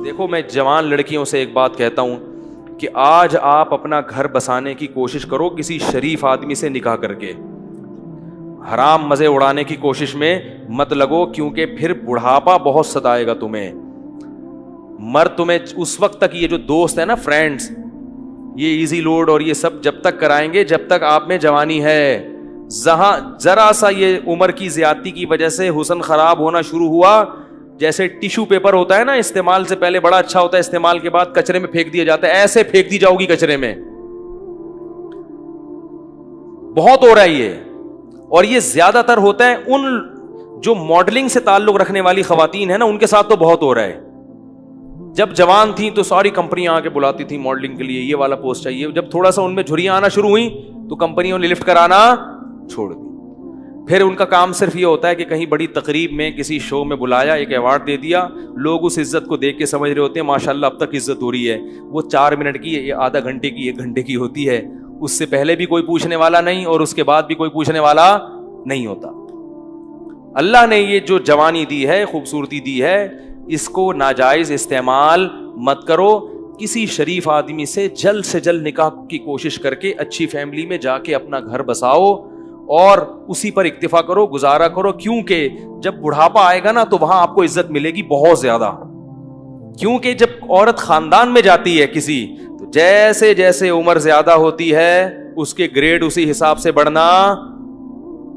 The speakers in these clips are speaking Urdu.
دیکھو میں جوان لڑکیوں سے ایک بات کہتا ہوں کہ آج آپ اپنا گھر بسانے کی کوشش کرو کسی شریف آدمی سے نکاح کر کے، حرام مزے اڑانے کی کوشش میں مت لگو، کیونکہ پھر بڑھاپا بہت ستائے گا تمہیں۔ مرد تمہیں اس وقت تک، یہ جو دوست ہے نا، فرینڈز، یہ ایزی لوڈ اور یہ سب جب تک کرائیں گے جب تک آپ میں جوانی ہے۔ جہاں ذرا سا یہ عمر کی زیادتی کی وجہ سے حسن خراب ہونا شروع ہوا، جیسے ٹیشو پیپر ہوتا ہے نا، استعمال سے پہلے بڑا اچھا ہوتا ہے، استعمال کے بعد کچرے میں پھینک دیا جاتا ہے، ایسے پھینک دی جاؤ گی کچرے میں۔ بہت ہو رہا ہے یہ، اور یہ زیادہ تر ہوتا ہے ان جو ماڈلنگ سے تعلق رکھنے والی خواتین ہیں نا، ان کے ساتھ تو بہت ہو رہا ہے۔ جب جوان تھیں تو ساری کمپنیاں آ کے بلاتی تھیں ماڈلنگ کے لیے، یہ والا پوسٹ چاہیے۔ جب تھوڑا سا ان میں جھریاں آنا شروع ہوئیں تو کمپنیوں نے لفٹ کرانا چھوڑ دی۔ پھر ان کا کام صرف یہ ہوتا ہے کہ کہیں بڑی تقریب میں کسی شو میں بلایا، ایک ایوارڈ دے دیا، لوگ اس عزت کو دیکھ کے سمجھ رہے ہوتے ہیں ماشاءاللہ اب تک عزت ہو رہی ہے۔ وہ 4 منٹ کی، آدھا گھنٹے کی، 1 گھنٹے کی ہوتی ہے، اس سے پہلے بھی کوئی پوچھنے والا نہیں اور اس کے بعد بھی کوئی پوچھنے والا نہیں ہوتا۔ اللہ نے یہ جو جوانی دی ہے، خوبصورتی دی ہے، اس کو ناجائز استعمال مت کرو۔ کسی شریف آدمی سے جلد نکاح کی کوشش کر کے اچھی فیملی میں جا کے اپنا گھر بساؤ اور اسی پر اکتفا کرو، گزارا کرو، کیونکہ جب بڑھاپا آئے گا نا تو وہاں آپ کو عزت ملے گی بہت زیادہ۔ کیونکہ جب عورت خاندان میں جاتی ہے کسی، تو جیسے جیسے عمر زیادہ ہوتی ہے اس کے گریڈ اسی حساب سے بڑھنا،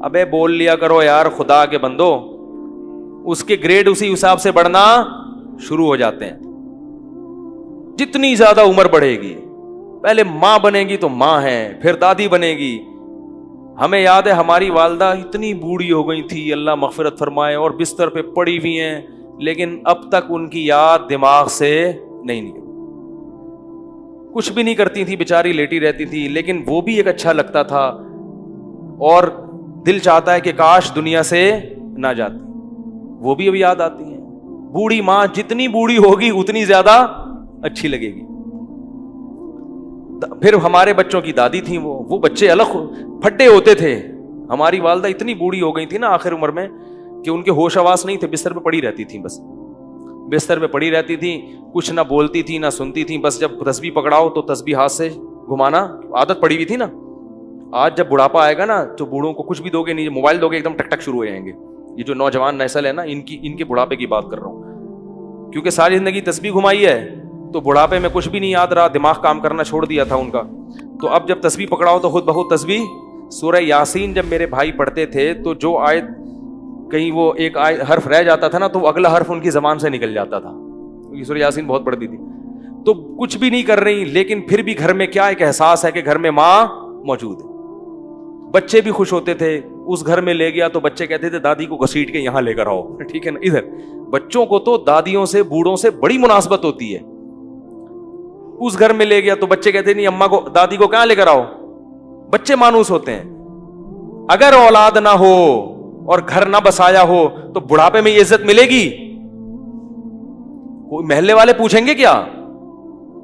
ابے بول لیا کرو یار خدا کے بندو، اس کے گریڈ اسی حساب سے بڑھنا شروع ہو جاتے ہیں۔ جتنی زیادہ عمر بڑھے گی، پہلے ماں بنے گی تو ماں ہے، پھر دادی بنے گی۔ ہمیں یاد ہے ہماری والدہ اتنی بوڑھی ہو گئی تھی، اللہ مغفرت فرمائے، اور بستر پہ پڑی ہوئی ہیں، لیکن اب تک ان کی یاد دماغ سے نہیں نکلی۔ کچھ بھی نہیں کرتی تھی بیچاری، لیٹی رہتی تھی، لیکن وہ بھی ایک اچھا لگتا تھا، اور دل چاہتا ہے کہ کاش دنیا سے نہ جاتی۔ وہ بھی اب یاد آتی ہیں۔ بوڑھی ماں جتنی بوڑھی ہوگی اتنی زیادہ اچھی لگے گی۔ پھر ہمارے بچوں کی دادی تھیں، وہ بچے الگ پھٹے ہوتے تھے۔ ہماری والدہ اتنی بوڑھی ہو گئی تھی نا آخر عمر میں کہ ان کے ہوش آواز نہیں تھے، بستر پہ پڑی رہتی تھیں، بس بستر پہ پڑی رہتی تھیں، کچھ نہ بولتی تھی نہ سنتی تھیں، بس جب تسبیح پکڑاؤ تو تسبیح ہاتھ سے گھمانا، عادت پڑی ہوئی تھی نا۔ آج جب بڑھاپا آئے گا نا تو بوڑھوں کو کچھ بھی دو گے نہیں، موبائل دو گے ایک دم ٹک ٹک شروع ہو جائیں گے۔ یہ جو نوجوان نسل ہے نا، ان کے بڑھاپے کی بات کر رہا ہوں، کیونکہ ساری زندگی تسبیح گھمائی ہے تو بڑھاپے میں کچھ بھی نہیں یاد رہا، دماغ کام کرنا چھوڑ دیا تھا ان کا۔ تو اب جب تسبیح پکڑاؤ تو خود بخود تسبیح۔ سورہ یاسین جب میرے بھائی پڑھتے تھے تو جو آیت کہیں وہ ایک حرف رہ جاتا تھا نا تو اگلا حرف ان کی زبان سے نکل جاتا تھا، کیونکہ سورہ یاسین بہت پڑھتی تھی۔ تو کچھ بھی نہیں کر رہی، لیکن پھر بھی گھر میں کیا ایک احساس ہے کہ گھر میں ماں موجود ہے۔ بچے بھی خوش ہوتے تھے، اس گھر میں لے گیا تو بچے کہتے تھے دادی کو گھسیٹ کے یہاں لے کر آؤ، ٹھیک ہے نا۔ ادھر بچوں کو تو دادیوں سے، بوڑھوں سے بڑی مناسبت ہوتی ہے۔ اس گھر میں لے گیا تو بچے کہتے نہیں اماں کو، دادی کو کہاں لے کر آؤ۔ بچے مانوس ہوتے ہیں۔ اگر اولاد نہ ہو اور گھر نہ بسایا ہو تو بڑھاپے میں یہ عزت ملے گی؟ کوئی محلے والے پوچھیں گے کیا؟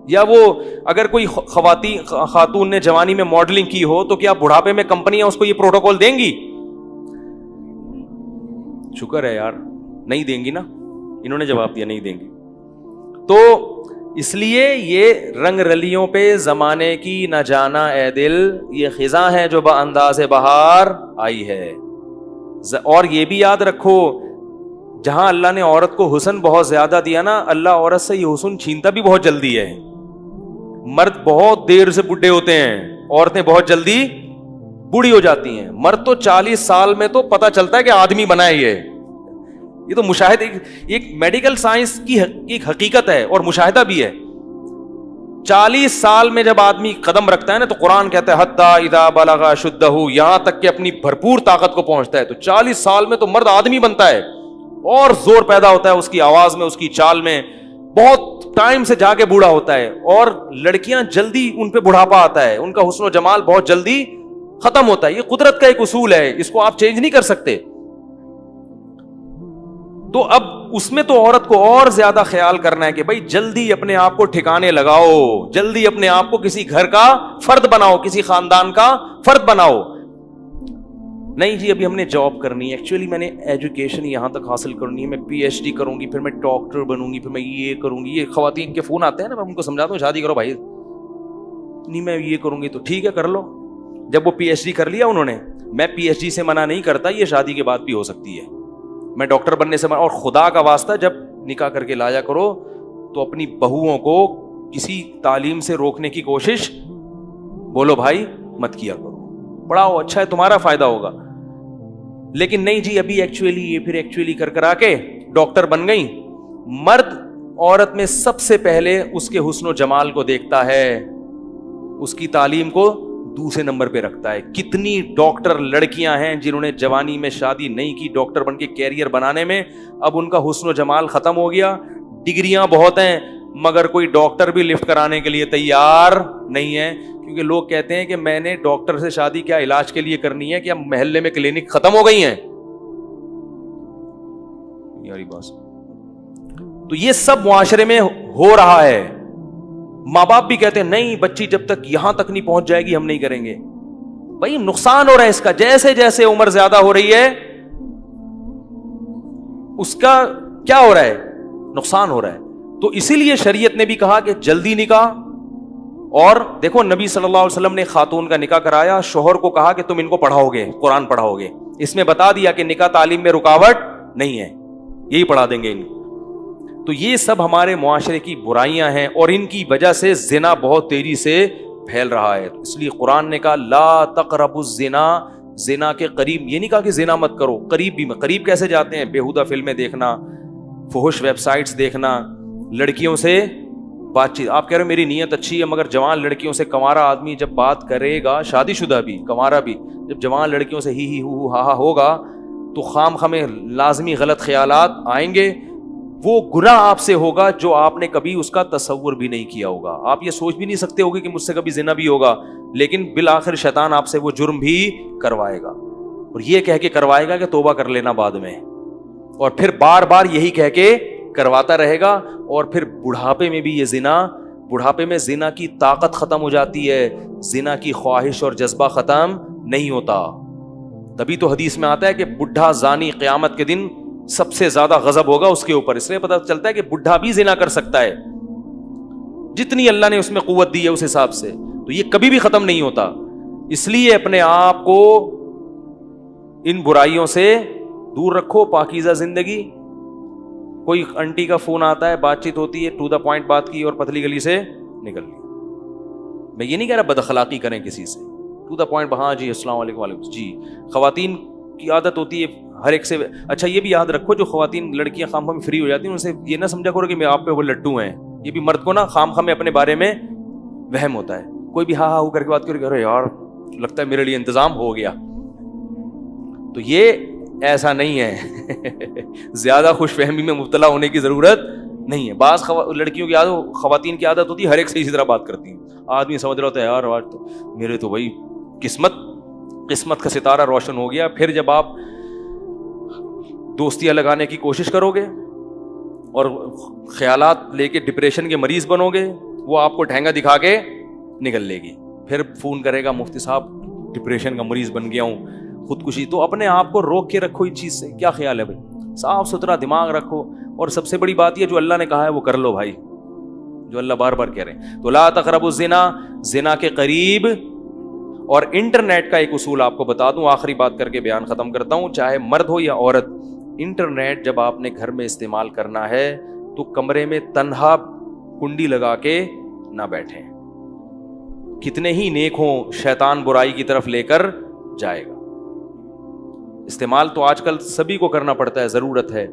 یا وہ اگر کوئی خاتون نے جوانی میں ماڈلنگ کی ہو تو کیا بڑھاپے میں کمپنیاں اس کو یہ پروٹوکول دیں گی؟ شکر ہے یار نہیں دیں گی نا، انہوں نے جواب دیا نہیں دیں گی۔ تو اس لیے یہ رنگ رلیوں پہ زمانے کی نہ جانا اے دل، یہ خزاں ہے جو بانداز بہار آئی ہے۔ اور یہ بھی یاد رکھو، جہاں اللہ نے عورت کو حسن بہت زیادہ دیا نا، اللہ عورت سے یہ حسن چھینتا بھی بہت جلدی ہے۔ مرد بہت دیر سے بڈھے ہوتے ہیں، عورتیں بہت جلدی بوڑھی ہو جاتی ہیں۔ مرد تو 40 سال میں تو پتہ چلتا ہے کہ آدمی بنا ہے۔ یہ تو مشاہدہ، ایک میڈیکل سائنس کی ایک حقیقت ہے اور مشاہدہ بھی ہے۔ 40 سال میں جب آدمی قدم رکھتا ہے نا تو قرآن کہتا ہے حتی اذا بلغ اشدہ، یہاں تک کہ اپنی بھرپور طاقت کو پہنچتا ہے۔ تو 40 سال میں تو مرد آدمی بنتا ہے اور زور پیدا ہوتا ہے اس کی آواز میں، اس کی چال میں، بہت ٹائم سے جا کے بوڑھا ہوتا ہے۔ اور لڑکیاں جلدی ان پہ بڑھاپا آتا ہے، ان کا حسن و جمال بہت جلدی ختم ہوتا ہے۔ یہ قدرت کا ایک اصول ہے، اس کو آپ چینج نہیں کر سکتے۔ تو اب اس میں تو عورت کو اور زیادہ خیال کرنا ہے کہ بھائی جلدی اپنے آپ کو ٹھکانے لگاؤ، جلدی اپنے آپ کو کسی گھر کا فرد بناؤ، کسی خاندان کا فرد بناؤ۔ نہیں جی ابھی ہم نے جاب کرنی ہے, ایکچولی میں نے ایجوکیشن یہاں تک حاصل کرنی ہے, میں پی ایچ ڈی کروں گی, پھر میں ڈاکٹر بنوں گی, پھر میں یہ کروں گی. یہ خواتین کے فون آتے ہیں نا, میں ان کو سمجھاتا ہوں شادی کرو بھائی, نہیں میں یہ کروں گی. تو ٹھیک ہے کر لو. جب وہ پی ایچ ڈی کر لیا انہوں نے, میں پی ایچ ڈی سے منع نہیں کرتا, یہ شادی کے بعد بھی ہو سکتی ہے, میں ڈاکٹر بننے سے منع. اور خدا کا واسطہ جب نکاح کر کے لایا کرو تو اپنی بہوؤں کو کسی تعلیم سے روکنے کی کوشش بولو بھائی مت کیا کرو, پڑھاؤ اچھا ہے تمہارا فائدہ ہوگا. لیکن نہیں جی ابھی ایکچولی یہ پھر ایکچولی کر کر آ کے ڈاکٹر بن گئی. مرد عورت میں سب سے پہلے اس کے حسن و جمال کو دیکھتا ہے, اس کی تعلیم کو دوسرے نمبر پہ رکھتا ہے. کتنی ڈاکٹر لڑکیاں ہیں جنہوں نے جوانی میں شادی نہیں کی, ڈاکٹر بن کے کیریئر بنانے میں, اب ان کا حسن و جمال ختم ہو گیا. ڈگریاں بہت ہیں مگر کوئی ڈاکٹر بھی لفٹ کرانے کے لیے تیار نہیں ہے, کیونکہ لوگ کہتے ہیں کہ میں نے ڈاکٹر سے شادی کیا علاج کے لیے کرنی ہے, کیا محلے میں کلینک ختم ہو گئی ہیں یاری بات. تو یہ سب معاشرے میں ہو رہا ہے. ماں باپ بھی کہتے ہیں نہیں بچی جب تک یہاں تک نہیں پہنچ جائے گی ہم نہیں کریں گے. بھائی نقصان ہو رہا ہے اس کا, جیسے جیسے عمر زیادہ ہو رہی ہے اس کا کیا ہو رہا ہے, نقصان ہو رہا ہے. تو اسی لیے شریعت نے بھی کہا کہ جلدی نکاح. اور دیکھو نبی صلی اللہ علیہ وسلم نے خاتون کا نکاح کرایا, شوہر کو کہا کہ تم ان کو پڑھاؤ گے, قرآن پڑھاؤ گے. اس میں بتا دیا کہ نکاح تعلیم میں رکاوٹ نہیں ہے, یہی پڑھا دیں گے ان. تو یہ سب ہمارے معاشرے کی برائیاں ہیں اور ان کی وجہ سے زنا بہت تیزی سے پھیل رہا ہے. اس لیے قرآن نے کہا لا تقربوا الزنا, زنا کے قریب, یہ نہیں کہا کہ زنا مت کرو, قریب بھی. قریب کیسے جاتے ہیں, بیہودہ فلمیں دیکھنا, فحش ویب سائٹس دیکھنا, لڑکیوں سے بات چیت. آپ کہہ رہے ہو میری نیت اچھی ہے, مگر جوان لڑکیوں سے کنوارا آدمی جب بات کرے گا, شادی شدہ بھی کنوارا بھی, جب جوان لڑکیوں سے ہی ہو ہا ہوگا تو خام خامے لازمی غلط خیالات آئیں گے. وہ گناہ آپ سے ہوگا جو آپ نے کبھی اس کا تصور بھی نہیں کیا ہوگا. آپ یہ سوچ بھی نہیں سکتے ہوگے کہ مجھ سے کبھی زنا بھی ہوگا, لیکن بالآخر شیطان آپ سے وہ جرم بھی کروائے گا, اور یہ کہہ کے کروائے گا کہ توبہ کر لینا بعد میں, اور پھر بار بار یہی کہہ کے کرواتا رہے گا. اور پھر بڑھاپے میں بھی یہ زنا, بڑھاپے میں زنا کی طاقت ختم ہو جاتی ہے, زنا کی خواہش اور جذبہ ختم نہیں ہوتا. تبھی تو حدیث میں آتا ہے کہ بڈھا زانی قیامت کے دن سب سے زیادہ غضب ہوگا اس کے اوپر. اس لیے پتہ چلتا ہے کہ بڈھا بھی زنا کر سکتا ہے, جتنی اللہ نے اس میں قوت دی ہے اس حساب سے. تو یہ کبھی بھی ختم نہیں ہوتا. اس لیے اپنے آپ کو ان برائیوں سے دور رکھو, پاکیزہ زندگی. کوئی انٹی کا فون آتا ہے, بات چیت ہوتی ہے, ٹو دا پوائنٹ بات کی اور پتلی گلی سے نکل لی. میں یہ نہیں کہہ رہا بد اخلاقی کریں کسی سے, ٹو دا پوائنٹ, ہاں جی السلام علیکم وعلیکم جی. خواتین کی عادت ہوتی ہے ہر ایک سے. اچھا یہ بھی یاد رکھو جو خواتین لڑکیاں خام خواہ میں فری ہو جاتی ہیں ان سے یہ نہ سمجھا کرو کہ میں آپ پہ وہ لڈو ہیں. یہ بھی مرد کو نا خام خواہ میں اپنے بارے میں وہم ہوتا ہے. کوئی بھی ہاں ہو کر کے بات کرے کہ یار لگتا ہے میرے لیے انتظام ہو گیا. تو یہ ایسا نہیں ہے. زیادہ خوش فہمی میں مبتلا ہونے کی ضرورت نہیں ہے. بعض لڑکیوں کی عادت, خواتین کی عادت ہوتی ہے ہر ایک سے اسی طرح بات کرتی ہیں. آدمی سمجھ رہا ہوتا ہے یار آج تو میرے تو بھائی قسمت کا ستارہ روشن ہو گیا. پھر جب آپ دوستیاں لگانے کی کوشش کرو گے اور خیالات لے کے ڈپریشن کے مریض بنو گے, وہ آپ کو ٹھینگا دکھا کے نکل لے گی. پھر فون کرے گا مفتی صاحب ڈپریشن کا مریض بن گیا ہوں, خودکشی. تو اپنے آپ کو روک کے رکھو اس چیز سے. کیا خیال ہے بھائی, صاف ستھرا دماغ رکھو. اور سب سے بڑی بات یہ جو اللہ نے کہا ہے وہ کر لو بھائی, جو اللہ بار بار کہہ رہے ہیں. تو لا تقربوا الزنا, زنا کے قریب. اور انٹرنیٹ کا ایک اصول آپ کو بتا دوں, آخری بات کر کے بیان ختم کرتا ہوں, چاہے مرد ہو یا عورت. انٹرنیٹ جب آپ نے گھر میں استعمال کرنا ہے تو کمرے میں تنہا کنڈی لگا کے نہ بیٹھیں. کتنے ہی نیک ہوں, شیطان برائی کی طرف لے کر جائے گا. استعمال تو آج کل سبھی کو کرنا پڑتا ہے, ضرورت ہے.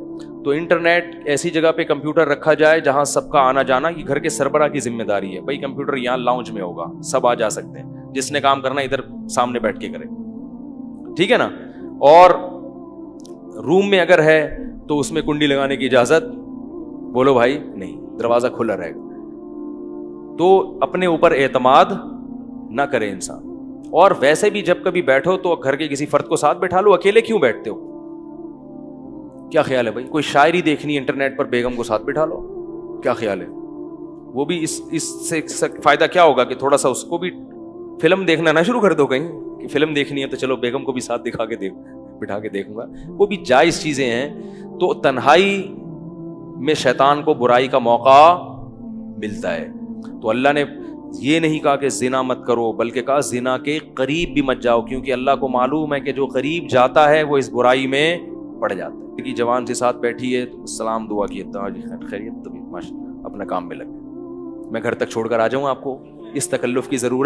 تو انٹرنیٹ ایسی جگہ پہ کمپیوٹر رکھا جائے جہاں سب کا آنا جانا, یہ گھر کے سربراہ کی ذمہ داری ہے. بھائی کمپیوٹر یہاں لاؤنج میں ہوگا, سب آ جا سکتے ہیں, جس نے کام کرنا ادھر سامنے بیٹھ کے کرے, ٹھیک ہے نا. اور روم میں اگر ہے تو اس میں کنڈی لگانے کی اجازت بولو بھائی نہیں, دروازہ کھلا رہے گا. تو اپنے اوپر اعتماد نہ کرے انسان. اور ویسے بھی جب کبھی بیٹھو تو گھر کے کسی فرد کو ساتھ بیٹھا لو, اکیلے کیوں بیٹھتے ہو؟ کیا خیال ہے بھائی, کوئی شاعری دیکھنی ہے انٹرنیٹ پر, بیگم کو ساتھ بٹھا لو. کیا خیال ہے؟ وہ بھی اس سے فائدہ کیا ہوگا کہ تھوڑا سا اس کو بھی فلم دیکھنا نہ شروع کر دو کہیں فلم دیکھنی ہے تو چلو بیگم کو بھی ساتھ دکھا کے بٹھا کے دیکھوں گا، وہ بھی جائز چیزیں ہیں. تو تنہائی میں شیطان کو برائی کا موقع ملتا ہے. تو اللہ نے یہ نہیں کہا کہ زنا مت کرو، بلکہ کہا زنا کے قریب بھی مت جاؤ، کیونکہ اللہ کو معلوم ہے کہ جو قریب جاتا ہے وہ اس برائی میں پڑ جاتا ہے. کہ جوان سے ساتھ بیٹھی ہے تو سلام دعا کی خیریت، تو اپنا کام میں لگ. میں گھر تک چھوڑ کر آ جاؤں، آپ کو اس تکلف کی ضرورت